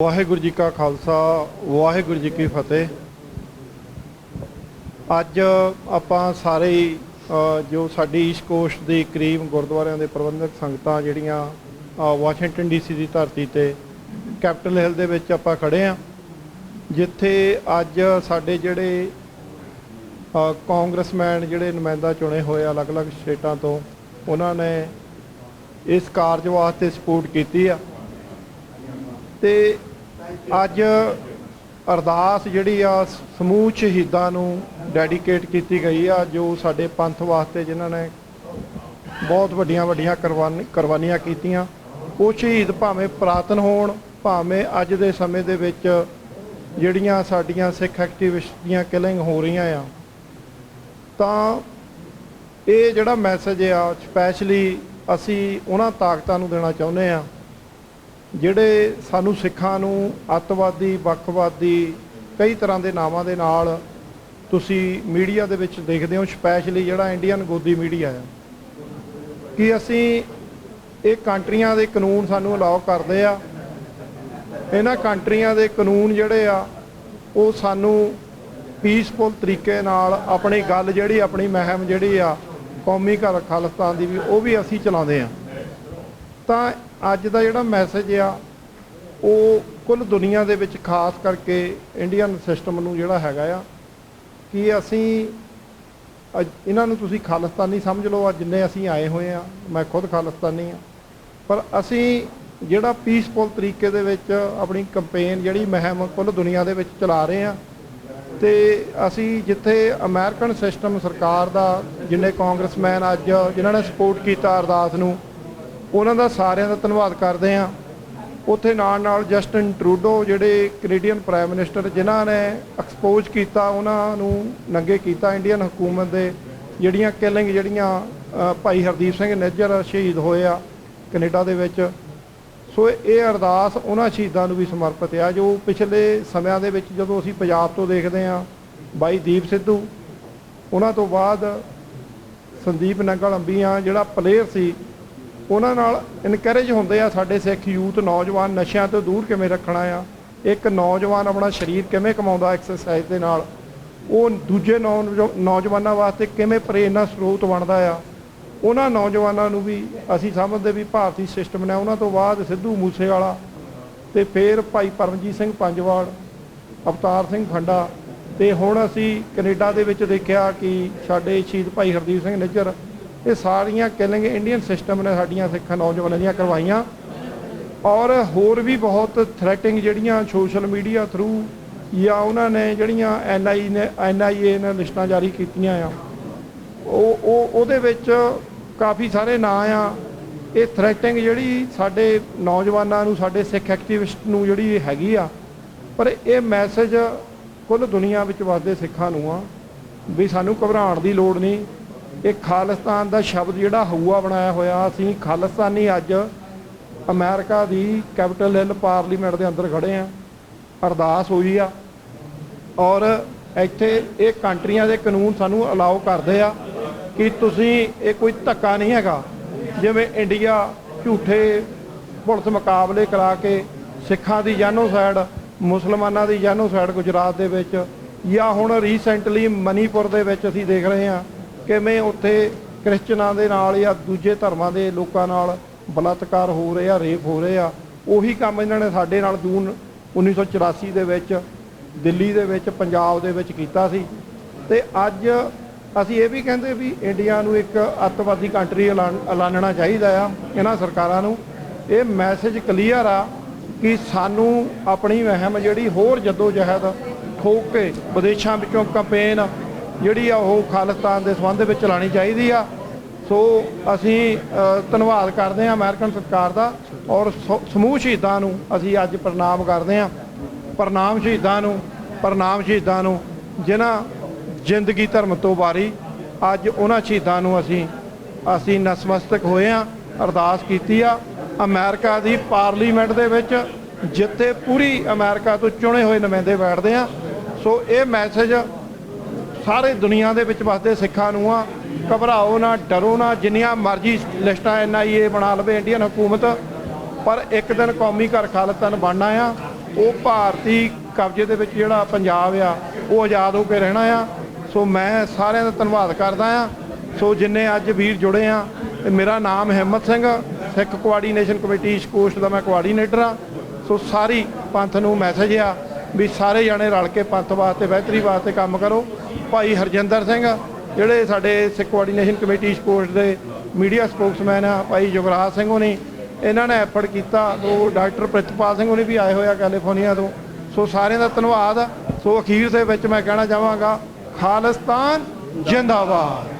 ਵਾਹਿਗੁਰੂ जी का खालसा वाहिगुरू जी की फतेह। ਅੱਜ ਆਪਾਂ ਸਾਰੇ ਜੋ ਸਾਡੀ ਈਸਟ ਕੋਸਟ ਦੇ ਕਰੀਬ ਗੁਰਦੁਆਰਿਆਂ ਦੇ ਪ੍ਰਬੰਧਕ ਸੰਗਤਾਂ ਜਿਹੜੀਆਂ ਵਾਸ਼ਿੰਗਟਨ ਡੀਸੀ ਦੀ ਧਰਤੀ ਤੇ ਕੈਪੀਟਲ ਹਿੱਲ ਦੇ ਵਿੱਚ ਆਪਾਂ ਖੜੇ ਆ, ਜਿੱਥੇ ਅੱਜ ਸਾਡੇ ਜਿਹੜੇ ਕਾਂਗਰਸਮੈਨ ਜਿਹੜੇ ਨੁਮਾਇੰਦਾ ਚੁਣੇ ਹੋਏ ਅਲੱਗ-ਅਲੱਗ ਸਟੇਟਾਂ ਤੋਂ ਉਹਨਾਂ ਨੇ ਇਸ ਕਾਰਜ ਵਾਸਤੇ ਸਪੋਰਟ ਕੀਤੀ ਆ। ਤੇ ਅੱਜ अरदास जिहड़ी आ समूह शहीदां नूं डेडिकेट की गई आ, जो साडे पंथ वास्ते जिन्हां ने बहुत वड्डियां कुरबानियां कीतियां। वो शहीद भावें पुरातन होण भावें अज दे समय दे विच जिहड़ियां साडीआं सिख एक्टिविस्ट दीआं किलिंग हो रहीआं आ, तां इह जिहड़ा मैसेज आ स्पैशली असीं उन्हां ताकतां नूं देना चाहुंदे आ ਜਿਹੜੇ ਸਾਨੂੰ ਸਿੱਖਾਂ ਨੂੰ ਅੱਤਵਾਦੀ ਵੱਖਵਾਦੀ ਕਈ ਤਰ੍ਹਾਂ ਦੇ ਨਾਵਾਂ ਦੇ ਨਾਲ ਤੁਸੀਂ ਮੀਡੀਆ ਦੇ ਵਿੱਚ ਦੇਖਦੇ ਹੋ, ਸਪੈਸ਼ਲੀ ਜਿਹੜਾ ਇੰਡੀਅਨ ਗੋਦੀ ਮੀਡੀਆ ਆ, ਕਿ ਅਸੀਂ ਇਹ ਕੰਟਰੀਆਂ ਦੇ ਕਾਨੂੰਨ ਸਾਨੂੰ ਅਲਾਉ ਕਰਦੇ ਆ। ਇਹਨਾਂ ਕੰਟਰੀਆਂ ਦੇ ਕਾਨੂੰਨ ਜਿਹੜੇ ਆ ਉਹ ਸਾਨੂੰ ਪੀਸਫੁਲ ਤਰੀਕੇ ਨਾਲ ਆਪਣੀ ਗੱਲ ਜਿਹੜੀ ਆਪਣੀ ਮੁਹਿੰਮ ਜਿਹੜੀ ਆ ਕੌਮੀ ਖਾਲਿਸਤਾਨ ਦੀ ਵੀ ਉਹ ਵੀ ਅਸੀਂ ਚਲਾਉਂਦੇ ਆ। ਤਾਂ ਅੱਜ ਦਾ ਜਿਹੜਾ ਮੈਸੇਜ ਆ ਉਹ ਕੁੱਲ ਦੁਨੀਆ ਦੇ ਵਿੱਚ ਖਾਸ ਕਰਕੇ ਇੰਡੀਅਨ ਸਿਸਟਮ ਨੂੰ ਜਿਹੜਾ ਹੈਗਾ ਆ ਕਿ ਅਸੀਂ ਇਹਨਾਂ ਨੂੰ ਤੁਸੀਂ ਖਾਲਿਸਤਾਨੀ ਸਮਝ ਲਓ। ਜਿੰਨੇ ਅਸੀਂ ਆਏ ਹੋਏ ਆ, ਮੈਂ ਖੁਦ ਖਾਲਿਸਤਾਨੀ ਆ, ਪਰ ਅਸੀਂ ਜਿਹੜਾ ਪੀਸਫੁਲ ਤਰੀਕੇ ਦੇ ਵਿੱਚ ਆਪਣੀ ਕੰਪੇਨ ਜਿਹੜੀ ਮੁਹਿੰਮ ਕੁੱਲ ਦੁਨੀਆ ਦੇ ਵਿੱਚ ਚਲਾ ਰਹੇ ਆ। ਤੇ ਅਸੀਂ ਜਿੱਥੇ ਅਮਰੀਕਨ ਸਿਸਟਮ ਸਰਕਾਰ ਦਾ ਜਿੰਨੇ ਕਾਂਗਰਸਮੈਨ ਅੱਜ ਜਿਨ੍ਹਾਂ ਨੇ ਸਪੋਰਟ ਕੀਤਾ ਅਰਦਾਸ ਨੂੰ, ਉਹਨਾਂ ਦਾ ਸਾਰਿਆਂ ਦਾ ਧੰਨਵਾਦ ਕਰਦੇ ਹਾਂ। ਉੱਥੇ ਨਾਲ ਜਸਟਿਨ ਟਰੂਡੋ ਜਿਹੜੇ ਕੈਨੇਡੀਅਨ ਪ੍ਰਾਈਮ ਮਿਨਿਸਟਰ ਜਿਨ੍ਹਾਂ ਨੇ ਐਕਸਪੋਜ਼ ਕੀਤਾ, ਉਹਨਾਂ ਨੂੰ ਨੰਗੇ ਕੀਤਾ ਇੰਡੀਅਨ ਹਕੂਮਤ ਦੇ ਜਿਹੜੀਆਂ ਕਿਲਿੰਗ ਜਿਹੜੀਆਂ ਭਾਈ ਹਰਦੀਪ ਸਿੰਘ ਨਿੱਜਰ ਸ਼ਹੀਦ ਹੋਏ ਆ ਕੈਨੇਡਾ ਦੇ ਵਿੱਚ। ਸੋ ਇਹ ਅਰਦਾਸ ਉਹਨਾਂ ਸ਼ਹੀਦਾਂ ਨੂੰ ਵੀ ਸਮਰਪਿਤ ਆ ਜੋ ਪਿਛਲੇ ਸਮਿਆਂ ਦੇ ਵਿੱਚ ਜਦੋਂ ਅਸੀਂ ਪੰਜਾਬ ਤੋਂ ਦੇਖਦੇ ਹਾਂ ਬਾਈ ਦੀਪ ਸਿੱਧੂ, ਉਹਨਾਂ ਤੋਂ ਬਾਅਦ ਸੰਦੀਪ ਨੰਗਲ ਅੰਬੀਆਂ ਜਿਹੜਾ ਪਲੇਅਰ ਸੀ, ਉਹਨਾਂ ਨਾਲ ਇਨਕਰੇਜ ਹੁੰਦੇ ਆ ਸਾਡੇ ਸਿੱਖ ਯੂਥ ਨੌਜਵਾਨ ਨਸ਼ਿਆਂ ਤੋਂ ਦੂਰ ਕਿਵੇਂ ਰੱਖਣਾ ਆ, ਇੱਕ ਨੌਜਵਾਨ ਆਪਣਾ ਸਰੀਰ ਕਿਵੇਂ ਕਮਾਉਂਦਾ ਐਕਸਰਸਾਈਜ਼ ਦੇ ਨਾਲ, ਉਹ ਦੂਜੇ ਨੌਜਵਾਨਾਂ ਵਾਸਤੇ ਕਿਵੇਂ ਪ੍ਰੇਰਨਾ ਸਰੋਤ ਬਣਦਾ ਆ। ਉਹਨਾਂ ਨੌਜਵਾਨਾਂ ਨੂੰ ਵੀ ਅਸੀਂ ਸਮਝਦੇ ਵੀ ਭਾਰਤੀ ਸਿਸਟਮ ਨੇ ਉਹਨਾਂ ਤੋਂ ਬਾਅਦ ਸਿੱਧੂ ਮੂਸੇਵਾਲਾ ਅਤੇ ਫਿਰ ਭਾਈ ਪਰਮਜੀਤ ਸਿੰਘ ਪੰਜਵਾੜ, ਅਵਤਾਰ ਸਿੰਘ ਫੰਡਾ, ਅਤੇ ਹੁਣ ਅਸੀਂ ਕੈਨੇਡਾ ਦੇ ਵਿੱਚ ਦੇਖਿਆ ਕਿ ਸਾਡੇ ਸ਼ਹੀਦ ਭਾਈ ਹਰਦੀਪ ਸਿੰਘ ਨਿੱਜਰ, ਇਹ ਸਾਰੀਆਂ ਕਿਲਿੰਗ ਇੰਡੀਅਨ ਸਿਸਟਮ ਨੇ ਸਾਡੀਆਂ ਸਿੱਖਾਂ ਨੌਜਵਾਨਾਂ ਦੀਆਂ ਕਰਵਾਈਆਂ। ਔਰ ਹੋਰ ਵੀ ਬਹੁਤ ਥ੍ਰੈਟਿੰਗ ਜਿਹੜੀਆਂ ਸੋਸ਼ਲ ਮੀਡੀਆ ਥਰੂ ਜਾਂ ਉਹਨਾਂ ਨੇ ਜਿਹੜੀਆਂ NIA ਨੇ ਲਿਸਟਾਂ ਜਾਰੀ ਕੀਤੀਆਂ ਆ, ਉਹਦੇ ਵਿੱਚ ਕਾਫੀ ਸਾਰੇ ਨਾਂ ਆ। ਇਹ ਥ੍ਰੈਟਿੰਗ ਜਿਹੜੀ ਸਾਡੇ ਨੌਜਵਾਨਾਂ ਨੂੰ ਸਾਡੇ ਸਿੱਖ ਐਕਟੀਵਿਸਟ ਨੂੰ ਜਿਹੜੀ ਹੈਗੀ ਆ, ਪਰ ਇਹ ਮੈਸੇਜ ਕੁੱਲ ਦੁਨੀਆ ਵਿੱਚ ਵੱਸਦੇ ਸਿੱਖਾਂ ਨੂੰ ਆ ਵੀ ਸਾਨੂੰ ਘਬਰਾਉਣ ਦੀ ਲੋੜ ਨਹੀਂ। ਇਹ ਖਾਲਿਸਤਾਨ ਦਾ ਸ਼ਬਦ ਜਿਹੜਾ ਹਊਆ ਬਣਾਇਆ ਹੋਇਆ, ਅਸੀਂ ਖਾਲਿਸਤਾਨੀ ਅੱਜ ਅਮਰੀਕਾ ਦੀ ਕੈਪੀਟਲ ਹਿੱਲ ਪਾਰਲੀਮੈਂਟ ਦੇ ਅੰਦਰ ਖੜੇ ਆ, ਅਰਦਾਸ ਹੋਈ ਆ ਔਰ ਇੱਥੇ ਇਹ ਕੰਟਰੀਆਂ ਦੇ ਕਾਨੂੰਨ ਸਾਨੂੰ ਅਲਾਉ ਕਰਦੇ ਆ ਕਿ ਤੁਸੀਂ ਇਹ ਕੋਈ ਧੱਕਾ ਨਹੀਂ ਹੈਗਾ ਜਿਵੇਂ ਇੰਡੀਆ ਝੂਠੇ ਪੁਲਿਸ ਮੁਕਾਬਲੇ ਕਰਾ ਕੇ ਸਿੱਖਾਂ ਦੀ ਜੈਨੋਸਾਈਡ, ਮੁਸਲਮਾਨਾਂ ਦੀ ਜੈਨੋਸਾਈਡ ਗੁਜਰਾਤ ਦੇ ਵਿੱਚ, ਜਾਂ ਹੁਣ ਰੀਸੈਂਟਲੀ ਮਨੀਪੁਰ ਦੇ ਵਿੱਚ ਅਸੀਂ ਦੇਖ ਰਹੇ ਹਾਂ ਕਿਵੇਂ ਉੱਥੇ ਕ੍ਰਿਸਚਨਾਂ ਦੇ ਨਾਲ ਜਾਂ ਦੂਜੇ ਧਰਮਾਂ ਦੇ ਲੋਕਾਂ ਨਾਲ ਬਲਾਤਕਾਰ ਹੋ ਰਹੇ ਆ, ਰੇਪ ਹੋ ਰਹੇ ਆ। ਉਹੀ ਕੰਮ ਇਹਨਾਂ ਨੇ ਸਾਡੇ ਨਾਲ ਜੂਨ 1984 ਦੇ ਵਿੱਚ ਦਿੱਲੀ ਦੇ ਵਿੱਚ, ਪੰਜਾਬ ਦੇ ਵਿੱਚ ਕੀਤਾ ਸੀ। ਅਤੇ ਅੱਜ ਅਸੀਂ ਇਹ ਵੀ ਕਹਿੰਦੇ ਵੀ ਇੰਡੀਆ ਨੂੰ ਇੱਕ ਅੱਤਵਾਦੀ ਕੰਟਰੀ ਐਲਾਨਣਾ ਚਾਹੀਦਾ ਆ ਇਹਨਾਂ ਸਰਕਾਰਾਂ ਨੂੰ। ਇਹ ਮੈਸੇਜ ਕਲੀਅਰ ਆ ਕਿ ਸਾਨੂੰ ਆਪਣੀ ਮੁਹਿੰਮ ਜਿਹੜੀ ਹੋਰ ਜੱਦੋ ਜਹਿਦ ਠੋਕ ਕੇ ਵਿਦੇਸ਼ਾਂ ਵਿੱਚੋਂ ਕੰਪੇਨ ਜਿਹੜੀ ਆ ਉਹ ਖਾਲਿਸਤਾਨ ਦੇ ਸੰਬੰਧ ਵਿੱਚ ਚਲਾਉਣੀ ਚਾਹੀਦੀ ਆ। ਸੋ ਅਸੀਂ ਧੰਨਵਾਦ ਕਰਦੇ ਹਾਂ ਅਮਰੀਕਨ ਸਰਕਾਰ ਦਾ ਔਰ ਸਮੂਹ ਸ਼ਹੀਦਾਂ ਨੂੰ ਅਸੀਂ ਅੱਜ ਪ੍ਰਣਾਮ ਕਰਦੇ ਹਾਂ। ਪ੍ਰਣਾਮ ਸ਼ਹੀਦਾਂ ਨੂੰ ਜਿਨ੍ਹਾਂ ਜ਼ਿੰਦਗੀ ਧਰਮ ਤੋਂ ਵਾਰੀ। ਅੱਜ ਉਹਨਾਂ ਸ਼ਹੀਦਾਂ ਨੂੰ ਅਸੀਂ ਨਤਮਸਤਕ ਹੋਏ ਹਾਂ, ਅਰਦਾਸ ਕੀਤੀ ਆ ਅਮਰੀਕਾ ਦੀ ਪਾਰਲੀਮੈਂਟ ਦੇ ਵਿੱਚ, ਜਿੱਥੇ ਪੂਰੀ ਅਮਰੀਕਾ ਤੋਂ ਚੁਣੇ ਹੋਏ ਨੁਮਾਇੰਦੇ ਬੈਠਦੇ ਆ। ਸੋ ਇਹ ਮੈਸੇਜ ਸਾਰੇ ਦੁਨੀਆ ਦੇ ਵਿੱਚ ਵੱਸਦੇ ਸਿੱਖਾਂ ਨੂੰ ਆ, ਘਬਰਾਓ ਨਾ, ਡਰੋ ਨਾ। ਜਿੰਨੀਆਂ ਮਰਜ਼ੀ ਲਿਸਟਾਂ NIA ਬਣਾ ਲਵੇ ਇੰਡੀਅਨ ਹਕੂਮਤ, ਪਰ ਇੱਕ ਦਿਨ ਕੌਮੀ ਘਰ ਖਾਲਿਸਤਾਨ ਬਣਨਾ ਆ। ਉਹ ਭਾਰਤੀ ਕਬਜ਼ੇ ਦੇ ਵਿੱਚ ਜਿਹੜਾ ਪੰਜਾਬ ਆ ਉਹ ਆਜ਼ਾਦ ਹੋ ਕੇ ਰਹਿਣਾ ਆ। ਸੋ ਮੈਂ ਸਾਰਿਆਂ ਦਾ ਧੰਨਵਾਦ ਕਰਦਾ ਆ। ਸੋ ਜਿੰਨੇ ਅੱਜ ਵੀਰ ਜੁੜੇ ਆ, ਮੇਰਾ ਨਾਮ ਹਿੰਮਤ ਸਿੰਘ, ਸਿੱਖ ਕੋਆਰਡੀਨੇਸ਼ਨ ਕਮੇਟੀ ਈਸਟ ਕੋਸਟ ਦਾ ਮੈਂ ਕੋਆਰਡੀਨੇਟਰ ਆ। ਸੋ ਸਾਰੀ ਪੰਥ ਨੂੰ ਮੈਸੇਜ ਆ ਵੀ ਸਾਰੇ ਜਾਣੇ ਰਲ ਕੇ ਪੰਥ ਵਾਸਤੇ ਬਿਹਤਰੀ ਵਾਸਤੇ ਕੰਮ ਕਰੋ। ਭਾਈ ਹਰਜਿੰਦਰ ਸਿੰਘ ਜਿਹੜੇ ਸਾਡੇ ਸਿੱਖ ਕੋਆਰਡੀਨੇਸ਼ਨ ਕਮੇਟੀ ਈਸਟ ਕੋਸਟ ਦੇ ਮੀਡੀਆ ਸਪੋਕਸਮੈਨ ਆ, ਭਾਈ ਯੁਵਰਾਜ ਸਿੰਘ ਹੋਣੀ, ਇਹਨਾਂ ਨੇ ਐਫਰਟ ਕੀਤਾ। ਸੋ ਡਾਕਟਰ ਪ੍ਰਿਤਪਾਲ ਸਿੰਘ ਹੋਣੀ ਵੀ ਆਏ ਹੋਏ ਆ ਕੈਲੀਫੋਰਨੀਆ ਤੋਂ। ਸੋ ਸਾਰਿਆਂ ਦਾ ਧੰਨਵਾਦ। ਸੋ ਅਖੀਰ ਦੇ ਵਿੱਚ ਮੈਂ ਕਹਿਣਾ ਚਾਹਾਂਗਾ, ਖਾਲਿਸਤਾਨ ਜਿੰਦਾਬਾਦ।